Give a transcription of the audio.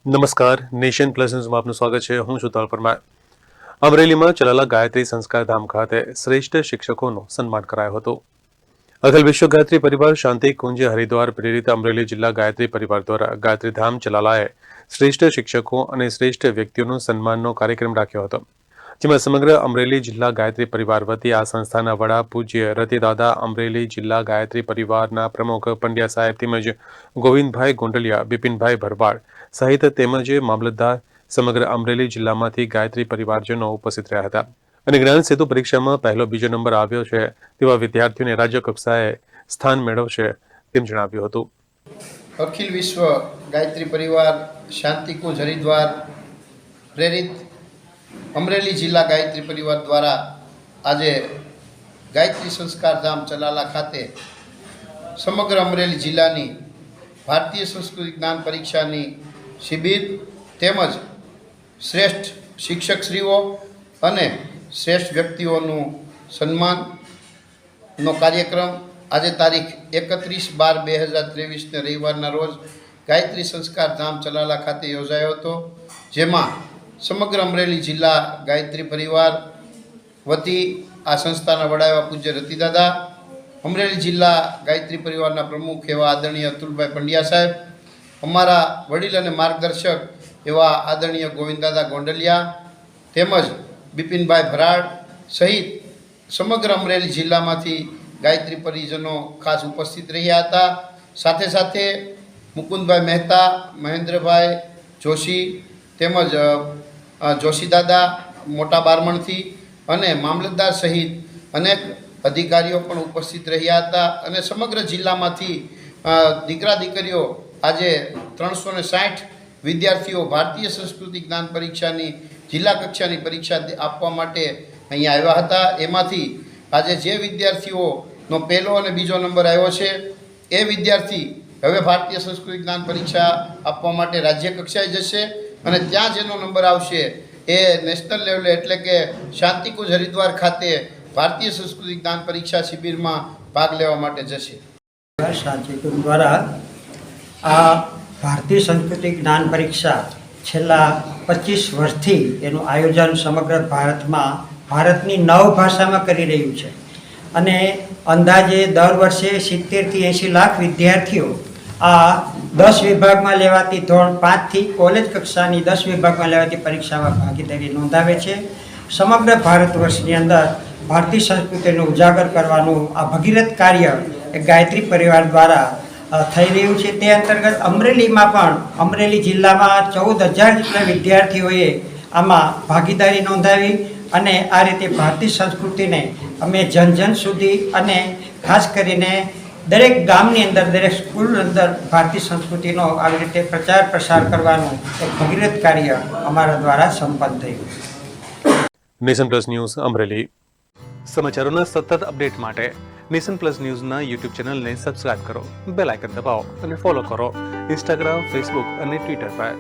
નમસ્કાર, nation plus ન્યૂઝમાં આપનું સ્વાગત છે. હું છું તલ પરમાર. અમરેલીમાં ચલાલા ગાયત્રી સંસ્કાર ધામ ખાતે શ્રેષ્ઠ શિક્ષકોનું સન્માન કરાયું હતું. અખિલ વિશ્વ ગાયત્રી પરિવાર શાંતિ કુંજ હરિદ્વાર પ્રેરિત અમરેલી જિલ્લા ગાયત્રી પરિવાર દ્વારા ગાયત્રી ધામ ચલાલાએ શ્રેષ્ઠ શિક્ષકો અને શ્રેષ્ઠ વ્યક્તિઓનું સન્માનનો કાર્યક્રમ રાખ્યો હતો. જેમાં સમગ્ર અમરેલી જિલ્લા ગાયત્રી પરિવાર વતી આ સંસ્થાના વડા પૂજ્ય રતિદાદા, અમરેલી જિલ્લા ગાયત્રી પરિવારના પ્રમુખ પંડ્યા સાહેબ તેમજ ગોવિંદભાઈ ગોંડલિયા, બિપિનભાઈ ભરવાડ સહિત તેમજ મામલતદાર સમગ્ર અમરેલી જિલ્લામાંથી ગાયત્રી પરિવારજનો ઉપસ્થિત રહ્યા હતા અને જ્ઞાન સેતુ પરીક્ષામાં પહેલો બીજો નંબર આવ્યો છે તેવા વિદ્યાર્થીઓને રાજ્ય કક્ષાએ સ્થાન મેળવશે તેમ જણાવ્યું હતું. અખિલ વિશ્વ ગાયત્રી પરિવાર શાંતિકુંજ હરિદ્વાર પ્રેરિત અમરેલી જિલ્લા ગાયત્રી પરિવાર દ્વારા આજે ગાયત્રી સંસ્કાર ધામ ચલાલા ખાતે સમગ્ર અમરેલી જિલ્લાની ભારતીય સંસ્કૃતિ જ્ઞાન પરીક્ષાની શિબિર તેમજ શ્રેષ્ઠ શિક્ષકશ્રીઓ અને શ્રેષ્ઠ વ્યક્તિઓનું સન્માનનો કાર્યક્રમ આજે તારીખ 31/12/2023 રવિવારના રોજ ગાયત્રી સંસ્કાર ધામ ચલાલા ખાતે યોજાયો હતો. જેમાં સમગ્ર અમરેલી જિલ્લા ગાયત્રી પરિવાર વતી આ સંસ્થાના વડા એવા પૂજ્ય રતિદાદા, અમરેલી જિલ્લા ગાયત્રી પરિવારના પ્રમુખ એવા આદરણીય અતુલભાઈ પંડ્યા સાહેબ, અમારા વડીલ અને માર્ગદર્શક એવા આદરણીય ગોવિંદદાદા ગોંડલિયા તેમજ બિપિનભાઈ ભરાડ સહિત સમગ્ર અમરેલી જિલ્લામાંથી ગાયત્રી પરિજનો ખાસ ઉપસ્થિત રહ્યા હતા. સાથે સાથે મુકુંદભાઈ મહેતા, મહેન્દ્રભાઈ જોશી તેમજ જોશીદાદા મોટા બારમણથી અને મામલતદાર સહિત અનેક અધિકારીઓ પણ ઉપસ્થિત રહ્યા હતા અને સમગ્ર જિલ્લામાંથી દીકરા દીકરીઓ આજે 360 વિદ્યાર્થીઓ ભારતીય સંસ્કૃતિ જ્ઞાન પરીક્ષાની જિલ્લા કક્ષાની પરીક્ષા આપવા માટે અહીંયા આવ્યા હતા. એમાંથી આજે જે વિદ્યાર્થીઓનો પહેલો અને બીજો નંબર આવ્યો છે એ વિદ્યાર્થી હવે ભારતીય સંસ્કૃતિ જ્ઞાન પરીક્ષા આપવા માટે રાજ્ય કક્ષાએ જશે અને ત્યાં જેનો નંબર આવશે એ નેશનલ લેવલે એટલે કે શાંતિકુંજ હરિદ્વાર ખાતે ભારતીય સંસ્કૃતિ જ્ઞાન પરીક્ષા શિબિરમાં ભાગ લેવા માટે જશે. શાંતિકુંજ દ્વારા આ ભારતીય સંસ્કૃતિ જ્ઞાન પરીક્ષા છેલ્લા 25 વર્ષથી એનું આયોજન સમગ્ર ભારતની 9 ભાષામાં કરી રહ્યું છે અને અંદાજે દર વર્ષે 70-80 લાખ વિદ્યાર્થીઓ આ 10 વિભાગમાં લેવાતી ધોરણ 5થી કોલેજ કક્ષાની 10 વિભાગમાં લેવાતી પરીક્ષામાં ભાગીદારી નોંધાવે છે. સમગ્ર ભારત વર્ષની અંદર ભારતીય સંસ્કૃતિને ઉજાગર કરવાનું આ ભગીરથ કાર્ય એ ગાયત્રી પરિવાર દ્વારા થઈ રહ્યું છે. તે અંતર્ગત અમરેલીમાં પણ અમરેલી જિલ્લામાં 14,000 જેટલા વિદ્યાર્થીઓએ આમાં ભાગીદારી નોંધાવી અને આ રીતે ભારતીય સંસ્કૃતિને અમે જન સુધી અને ખાસ કરીને દરેક ગામની અંદર દરેક સ્કૂલ અંદર ભારતીય સંસ્કૃતિનો આવી રીતે પ્રચાર પ્રસાર કરવાનું એક ભગીરથ કાર્ય અમારા દ્વારા સંપન્ન થયું. Nation plus news Amreli. સમાચારોના સતત અપડેટ માટે નેશન પ્લસ ન્યૂઝના યુટ્યુબ ચેનલને સબસ્ક્રાઇબ કરો, બેલ આઇકન દબાવો અને ફોલો કરો ઇન્સ્ટાગ્રામ, ફેસબુક અને ટ્વિટર પર.